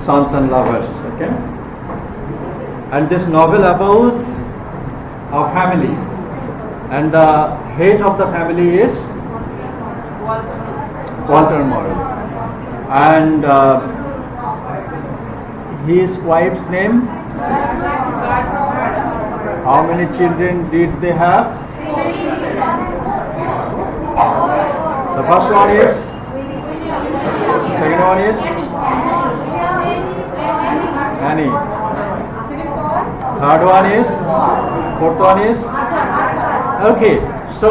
Sons and Lovers. Okay, and this novel about a family, and the head of the family is Walter Morel, and his wife's name. How many children did they have? The first one is. Second one is Annie. Third one is. Fourth one is. Okay. So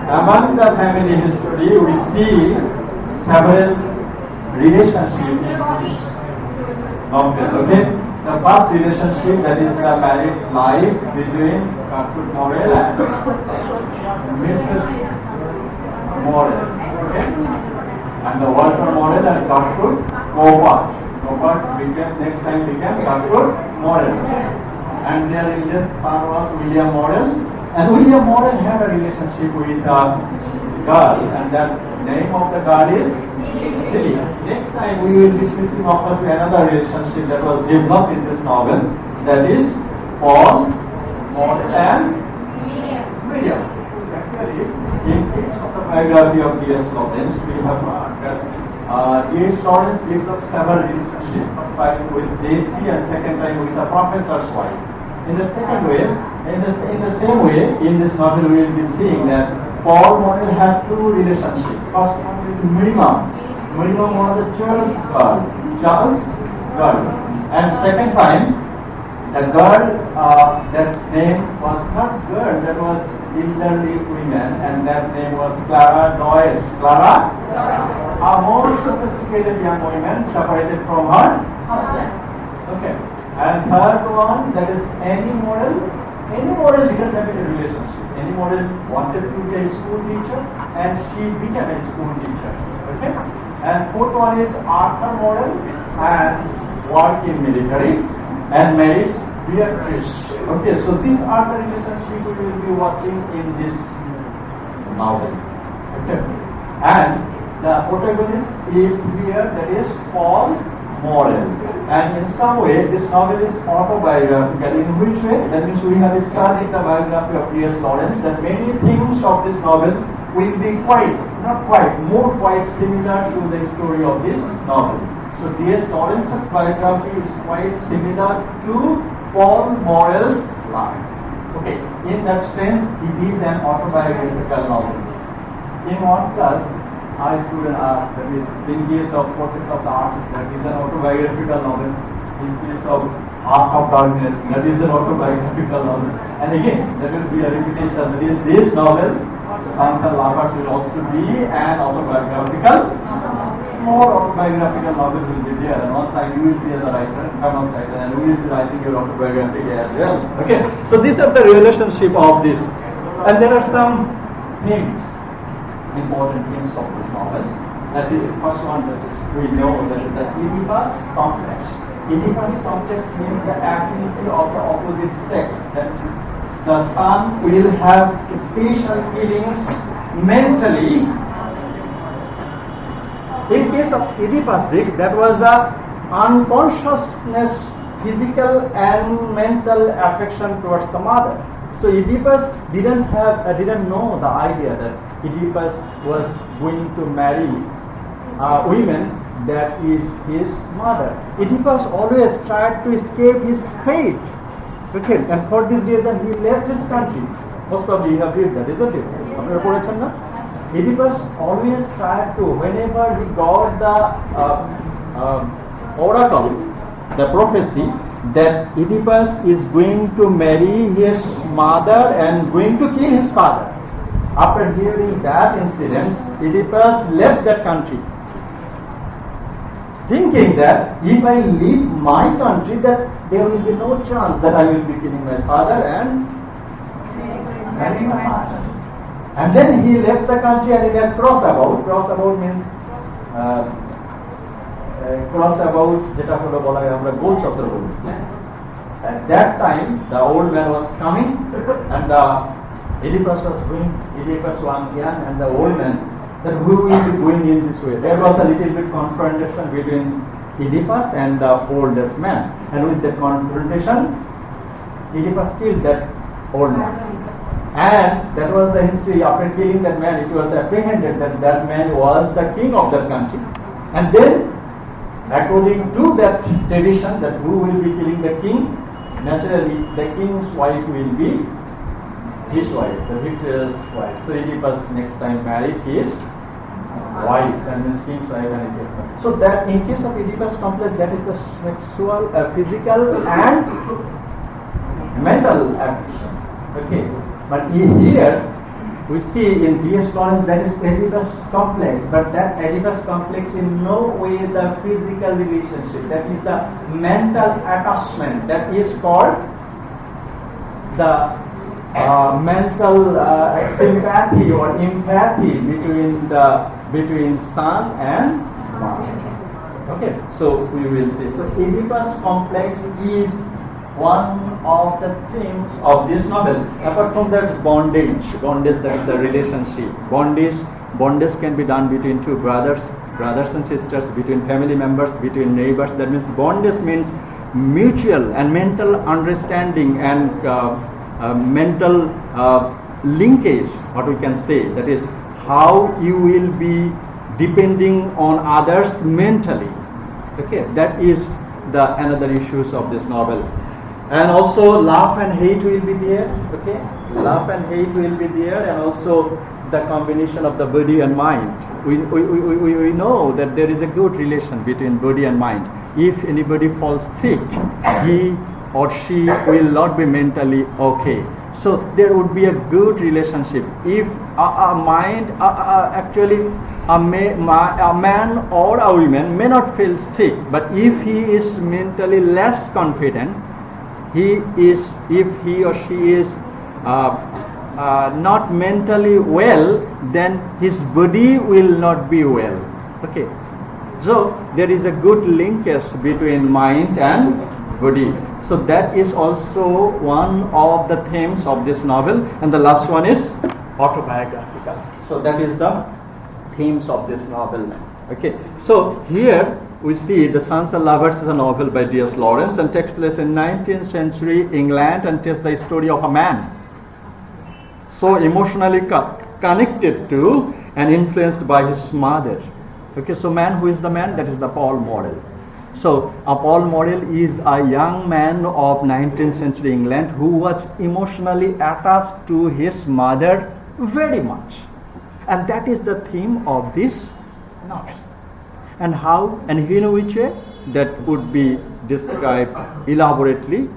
among the family history, we see several relationships in this novel. Okay. The first relationship, that is the married life between Dr. Morel and Mrs. Morel. Okay. And the Walter Morel and Dr. Robert. Robert next time became Dr. Morel. And their eldest son was William Morel. And William Morel had a relationship with a girl, and the name of the girl is Lily. Next time we will be switching over to another relationship that was developed in this novel, that is Paul, Morel and William. Actually, in case of the biography of TESOL, we have T.S. Lawrence developed several relationships, first time with J.C. and second time with the professor's wife. In the second way, in the same way, in this novel we will be seeing that Paul Morel had two relationships. First one with Miriam. Miriam was the Charles girl. And second time, the girl, that name was not girl, that was elderly women, and that name was Clara Doyce. Clara? A more sophisticated young woman separated from her husband. Okay. And third one, that is Annie Morel. Annie Morel didn't have any relationship. Annie Morel wanted to be a school teacher, and she became a school teacher. Okay. And fourth one is Arthur Morel, and worked in military, and marries Beatrice. Okay, so these are the relationships we will be watching in this novel. Okay. And the protagonist is here, that is Paul Morel. And in some way, this novel is autobiographical. In which way? That means we have studied the biography of T.S. Lawrence, that many themes of this novel will be more quite similar to the story of this novel. So T.S. Lawrence's biography is quite similar to Paul Morel's life. Okay, in that sense, it is an autobiographical novel. In one class, a student asked, that is, in case of Portrait of the Artist, that is an autobiographical novel. In case of Heart of Darkness, that is an autobiographical novel. And again, there will be a repetition. That is, this novel, Sons and Lovers, will also be an autobiographical. More autobiographical novel will be there, and one time you will be the writer, and writer, and we will be writing your autobiography as well. Okay, so these are the relationship of this, and there are some themes, important themes of this novel. That is the first one, that is we know, that is the Oedipus complex. Oedipus complex means the affinity of the opposite sex. That is, the son will have special feelings mentally. In case of Oedipus, that was the unconsciousness, physical and mental affection towards the mother. So Oedipus didn't know the idea that Oedipus was going to marry a woman that is his mother. Oedipus always tried to escape his fate. Okay, and for this reason he left his country. Most probably you have read that, isn't it? Oedipus always tried to, whenever he got the oracle, the prophecy, that Oedipus is going to marry his mother and going to kill his father. After hearing that incident, Oedipus left that country, thinking that if I leave my country, that there will be no chance that I will be killing my father and marrying my mother. And then he left the country and he had crossabout. Crossabout means crossabout, jeta holo bola hoy amra gol chakra boli. At that time, the old man was coming, and Oedipus was going. Oedipus was young, and the old man, that we will be going in this way. There was a little bit confrontation between Oedipus and the oldest man. And with the confrontation, Oedipus killed that old man. And that was the history. After killing that man, it was apprehended that that man was the king of that country. And then, according to that tradition, that who will be killing the king, naturally the king's wife will be his wife, the victor's wife. So Oedipus next time married his wife, and his king's wife, and it is. So that in case of Oedipus complex, that is the sexual, physical and mental affection. Okay, but here we see in DS scholars that is Oedipus complex, but that Oedipus complex in no way the physical relationship. That is the mental attachment. That is called the mental sympathy or empathy between sun and moon. Okay, so we will see. So Oedipus complex is one of the themes of this novel. Apart from that, bondage, that is the relationship. Bondage can be done between two brothers and sisters, between family members, between neighbors. That means bondage means mutual and mental understanding and mental linkage, what we can say. That is how you will be depending on others mentally. Okay, that is the another issues of this novel. And also love and hate will be there. Okay, love and hate will be there, and also the combination of the body and mind. We know that there is a good relation between body and mind. If anybody falls sick, he or she will not be mentally okay. So there would be a good relationship. If a mind, actually a man or a woman may not feel sick, but if he is mentally less confident, if he or she is not mentally well, then his body will not be well. Okay, so there is a good linkage between mind and body. So that is also one of the themes of this novel. And the last one is autobiographical. So that is the themes of this novel. Okay, so here we see The Sons and Lovers is a novel by D.S. Lawrence and takes place in 19th century England and tells the story of a man so emotionally connected to and influenced by his mother. Okay, so man, who is the man? That is the Paul model. So a Paul model is a young man of 19th century England who was emotionally attached to his mother very much. And that is the theme of this novel. And how and in which way, that would be described elaborately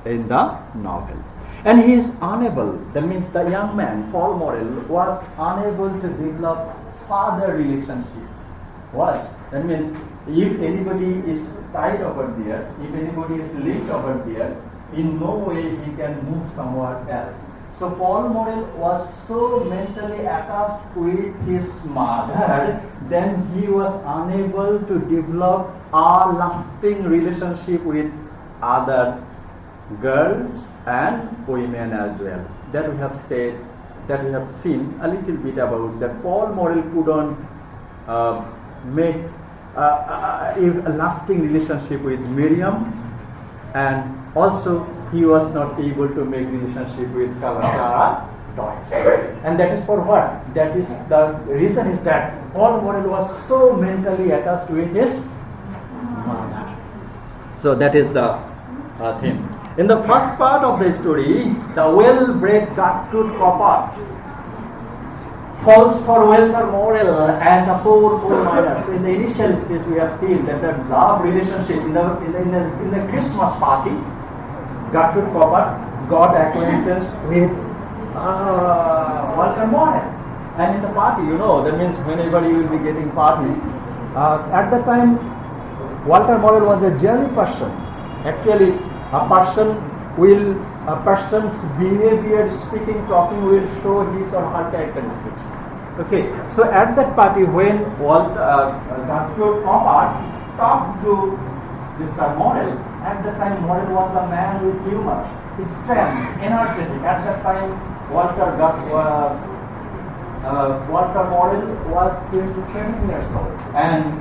in the novel. And he is unable, that means the young man, Paul Morel, was unable to develop father relationship. That means if anybody is tied over there, if anybody is linked over there, in no way he can move somewhere else. So Paul Morel was so mentally attached with his mother, then he was unable to develop a lasting relationship with other girls and women as well. That we have said, that we have seen a little bit about, that Paul Morel couldn't make a lasting relationship with Miriam, and also he was not able to make relationship with Clara Doyce. And that is for what? That is the reason is that Paul Morel was so mentally attached with his mother. So that is the theme. In the first part of the story, the well-bred Gertrude Coppard falls for Walter Morel and a poor coal miner. So in the initial stage, we have seen that the love relationship in the Christmas party, Gertrude Coppard got acquainted with Walter Morel. And in the party, that means whenever you will be getting party, at that time, Walter Morel was a jolly person. Actually, a person's behavior, speaking, talking will show his or her characteristics. Okay, so at that party when Gertrude Coppard talked to Mr. Morel, at that time Morel was a man with humor, strength, energetic. At that time Walter Morel was 27 years old, and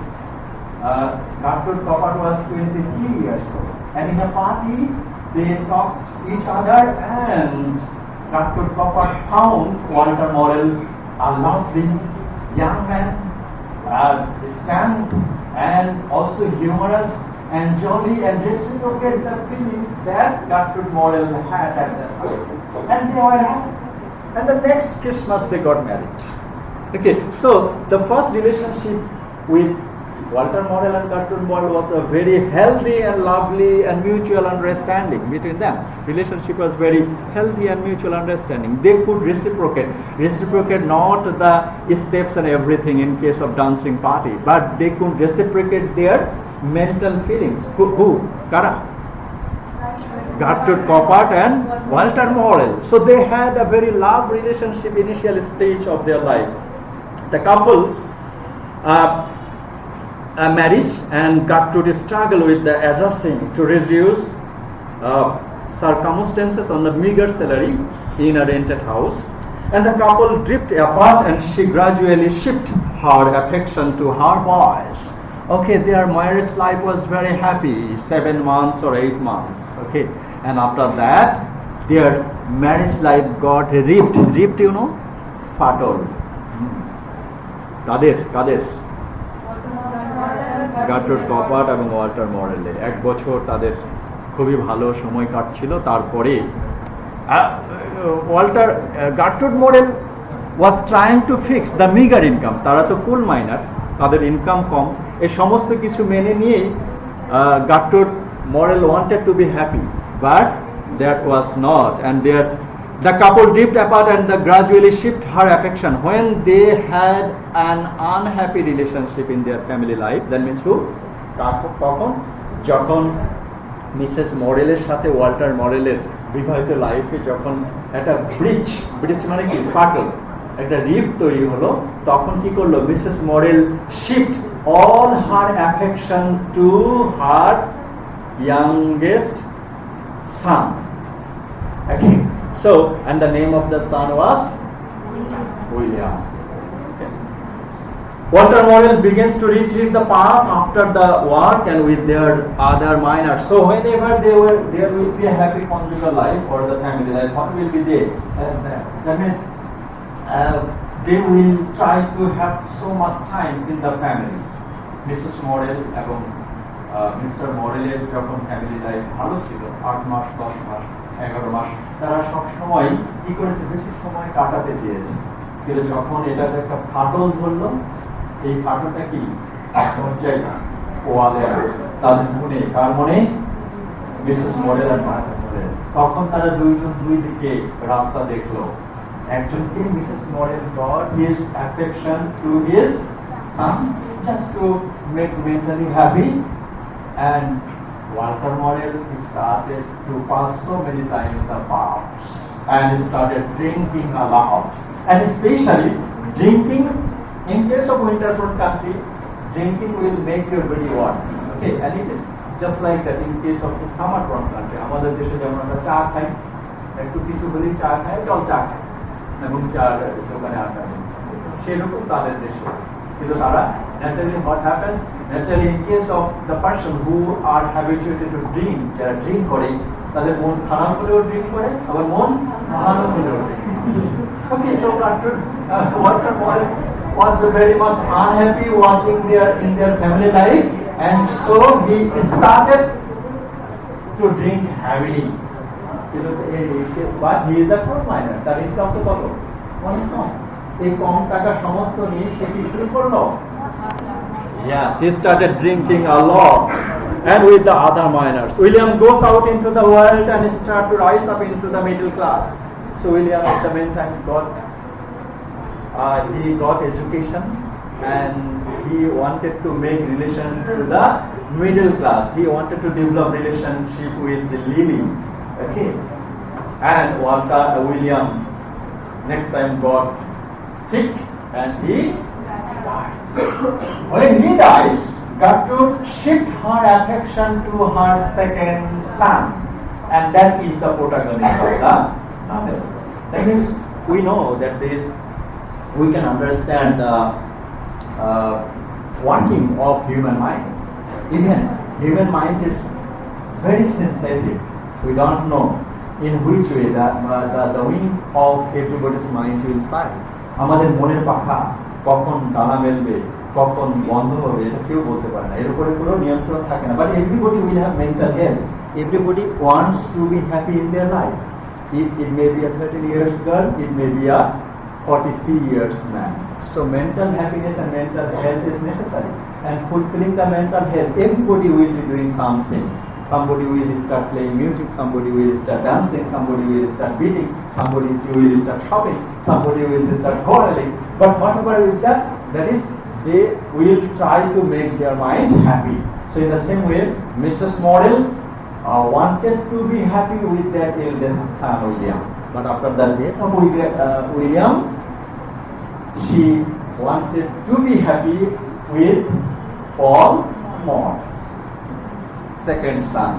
Gertrude Coppard was 23 years old. And in a party, they talked to each other, and Gertrude Coppard found Walter Morel a lovely young man, stand and also humorous and jolly, and reciprocate the feelings that Gertrude Morel had at that time. And they were happy. And the next Christmas they got married. Okay, so the first relationship with Walter Morel and Gertrude Morel was a very healthy and lovely and mutual understanding between them. Relationship was very healthy and mutual understanding. They could reciprocate not the steps and everything in case of dancing party, but they could reciprocate their mental feelings. Who? Kara? Gertrude Coppard and Walter Morel. So they had a very love relationship initial stage of their life. The couple marriage, and Gertrude struggled with the adjusting to reduce circumstances on the meager salary in a rented house, and the couple drifted apart, and she gradually shifted her affection to her boys. Okay, their marriage life was very happy, 7 months or 8 months. Okay, and after that, their marriage life got ripped, you know, fatal. Quader Gertrude কপার্ড এবং Walter মরেলের 1 বছর তাদের খুবই ভালো সময় কাটছিল। তারপরে Gertrude Morel was trying to fix the meagre income. তারা তো কোল মাইনার, তাদের ইনকাম কম, এই সমস্ত কিছু মেনে নিয়েই Gertrude Morel wanted to be happy, but that was not, and the couple drifted apart and gradually shift her affection when they had an unhappy relationship in their family life. That means who? তখন যখন Mrs মরেলের সাথে Walter মরেলের বিবাহিত লাইফে যখন একটা bridge মানে কি ফাটল, একটা রিফট তৈরি হলো, তখন কি করলো Mrs মরেল shift all her affection to her youngest son. Okay. So, and the name of the son was William. Okay. Walter Morel begins to retrieve the path after the work and with their other minors. So, whenever there will be a happy conjugal life or the family life, what will be there? That means they will try to have so much time in the family. Mrs. Morel এবং Mr. Morel যখন family life ভালো ছিল, 8 মাস 10 মাস 11 মাস, তারা সবসময় কি করেছে, বেশি সময় কাটাতে চেয়েছে। কিন্তু যখন এটাতে একটা ফাটল ধরলো, এই ফাটলটা কি পর্যায় না, ওয়ালে না, তাদের মনে, কার মনে? মিসেস মরেল আর মার্টিন মরেল। তখন তারা দুইজন দুই দিকে রাস্তা দেখলো। একজনকে Mrs মরেল got his affection to his son just to make mentally happy, and Walter Morel started to pass so many times in the pubs and started drinking a lot, and especially drinking. In case of winterfront country, drinking will make your body warm. Okay, and it is just like that in case of the summerfront country. আমাদের দেশে যেমন আমরা চা খাই, একটু কিছু হলেই চা খাই, চল চা খাই এবং চার দোকানে আড্ডা দিই, সেরকম তাদের দেশে। কিন্তু তারা naturally what happens, naturally in case of the person who are habituated to drink, যারা ড্রিঙ্ক করে, তাদের মন খারাপ হলেও ড্রিঙ্ক করে, আবার মন ভালো হলেও drink. Okay, so Walter Morel was very much unhappy watching in their family life, and so he started to drink heavily. But he is a coal miner. তার ইনকাম তো কত? অনেক কম। এই কম টাকা সমস্ত নিয়ে সে কি শুরু করলো? Yes, he started drinking a lot, and with the other miners. William goes out into the world and starts to rise up into the middle class. So William at the meantime he got education, and he wanted to make relation to the middle class. He wanted to develop relationship with the Lily. Okay, and William next time got sick and he died. When he dies, Gertrude shift her affection to her second son, and that is the protagonist of the novel. That means we know that we can understand the working of human mind. Even human mind is very sensitive. We don't know in which way the wing of everybody's mind will fly. আমাদের মনের পাখা কখন ডানা মেলবে, কখন বন্ধ হবে, এটা কেউ বলতে পারে না। এর উপরে কোনো নিয়ন্ত্রণ থাকে না। But everybody will have mental health. Everybody wants to be happy in their life. It may be a 13 years girl, it may be a 43 years man. So mental happiness and mental health is necessary. And fulfilling the mental health, everybody will be doing some things. Somebody will start playing music, somebody will start dancing, somebody will start beating, somebody will start shopping, somebody will start quarreling. But whatever is that is they will try to make their mind happy. So in the same way, Mrs. Model wanted to be happy with their eldest son William. But after the death of William, she wanted to be happy with Paul more. Second son.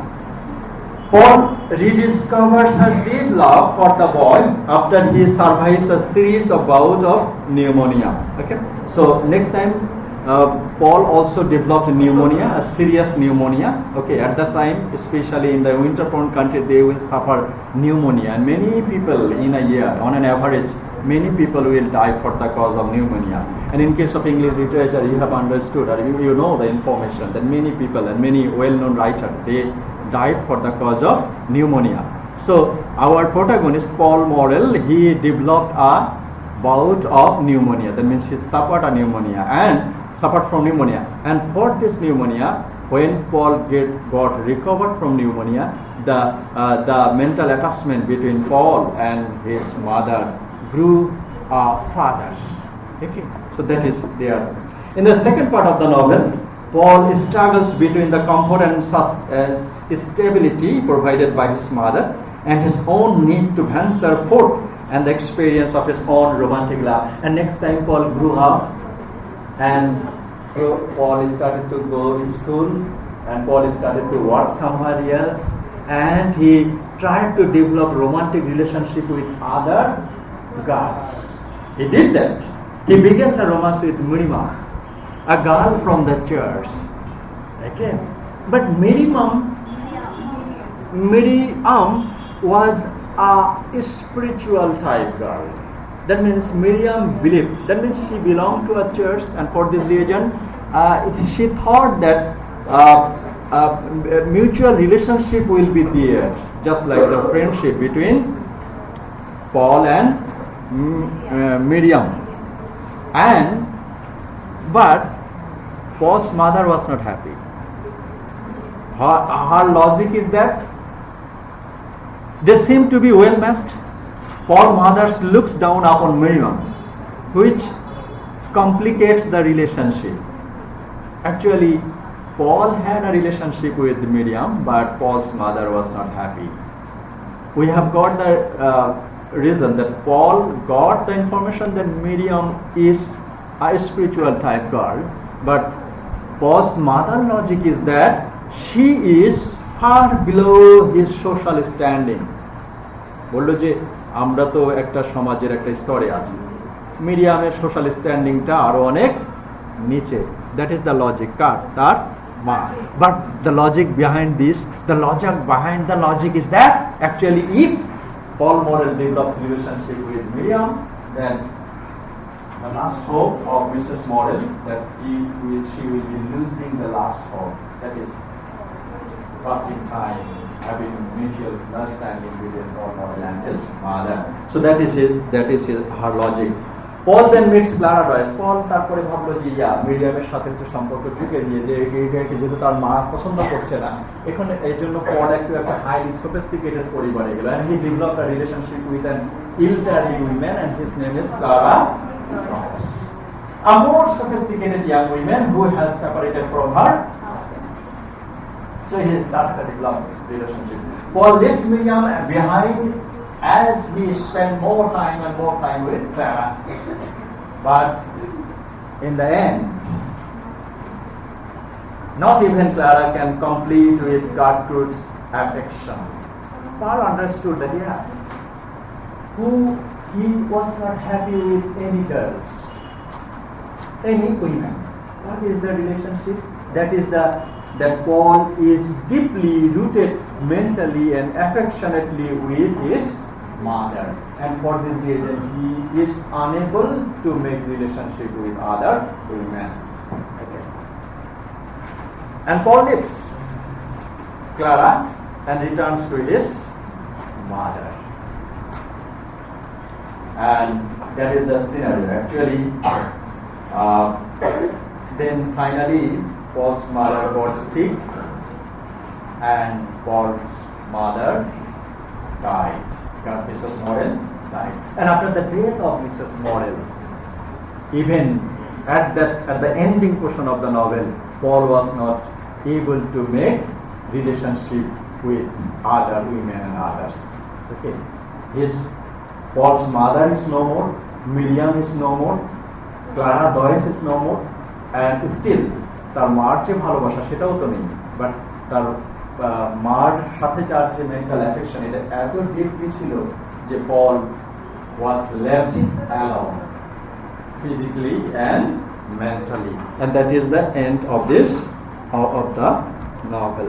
Paul rediscovers her deep love for the boy after he survives a series of bouts of pneumonia. Okay, so next time Paul also developed pneumonia, a serious pneumonia. Okay, at that time, especially in the winter-prone country, they will suffer pneumonia, and many people in a year, on an average, many people will die for the cause of pneumonia. And in case of English literature, you have understood, or you know the information that many people and many well-known writers, they died for the cause of pneumonia. So our protagonist, Paul Morrell, he developed a bout of pneumonia. That means he suffered a pneumonia and suffered from pneumonia. And for this pneumonia, when Paul got recovered from pneumonia, the mental attachment between Paul and his mother grew further. Okay, so that is there. In the second part of the novel, Paul struggles between the comfort and stability provided by his mother and his own need to venture forth and the experience of his own romantic love. And next time Paul grew up, and Paul started to go to school, and Paul started to work somewhere else, and he tried to develop romantic relationship with other girls. He did that. He begins a romance with Miriam, a girl from the church. Okay, but Miriam was a spiritual type girl. That means Miriam believed. That means she belonged to a church, and for this reason, she thought that mutual relationship will be there, just like the friendship between Paul and Miriam. But Paul's mother was not happy. Her logic is that they seem to be well matched. Paul's mother looks down upon Miriam, which complicates the relationship. Actually, Paul had a relationship with Miriam, but Paul's mother was not happy. We have got the reason that Paul got the information that Miriam is a spiritual type girl, but Paul's mother logic is that she is far below his social standing. বললো যে আমরা তো একটা সমাজের একটা স্তরে আছি, মিডিয়ামের সোশ্যাল স্ট্যান্ডিংটা আরো অনেক নিচে। দ্যাট ইজ দ্য লজিক কার তার মা। But the logic behind this, the logic behind the logic is that actually if Paul Morrell develops relationship with Miriam, then the last hope of Mrs. Morrell that she will be losing the last hope. That is passing time, having mutual understanding between Paul Morrell and his mother. So that is her logic. Paul then meets Clara Royce. Paul তারপরে ভাবলো যে মিডিয়ামের সাথে একটু সম্পর্ক ঢুকে দিয়ে যে এইটাকে যেহেতু তার মা পছন্দ করছে না, এখন এই জন্য Paul একটা highly sophisticated পরিবারে গেল, and he developed a relationship with an elderly woman, and his name is Clara Royce, a more sophisticated young woman who has separated from her husband. So he started a developed relationship. Paul leaves Miriam behind as he spent more time with Clara. But in the end, not even Clara can complete with Gertrude's affection. Paul understood that he was not happy with any girls, any women. What is the relationship? That is that Paul is deeply rooted mentally and affectionately with his mother, and for this reason he is unable to make relationship with other women. Okay. And Paul leaves Clara and returns to his mother. And that is the scenario. Actually, then finally Paul's mother got sick and Paul's mother died. Mrs. Morel died. And after the death of Mrs. Morel, even at the ending portion of the novel, Paul was not able to make relationship with other women and others. Okay. Paul's mother is no more, Miriam is no more, Clara Doris is no more, and still তার মার যে ভালোবাসা সেটাও তো নেই, but তার মার সাথে যার যে মেন্টাল অ্যাফেকশন এটা এত ডিপলি ছিল যে পল was left alone physically and mentally, and that is the end of this of the novel.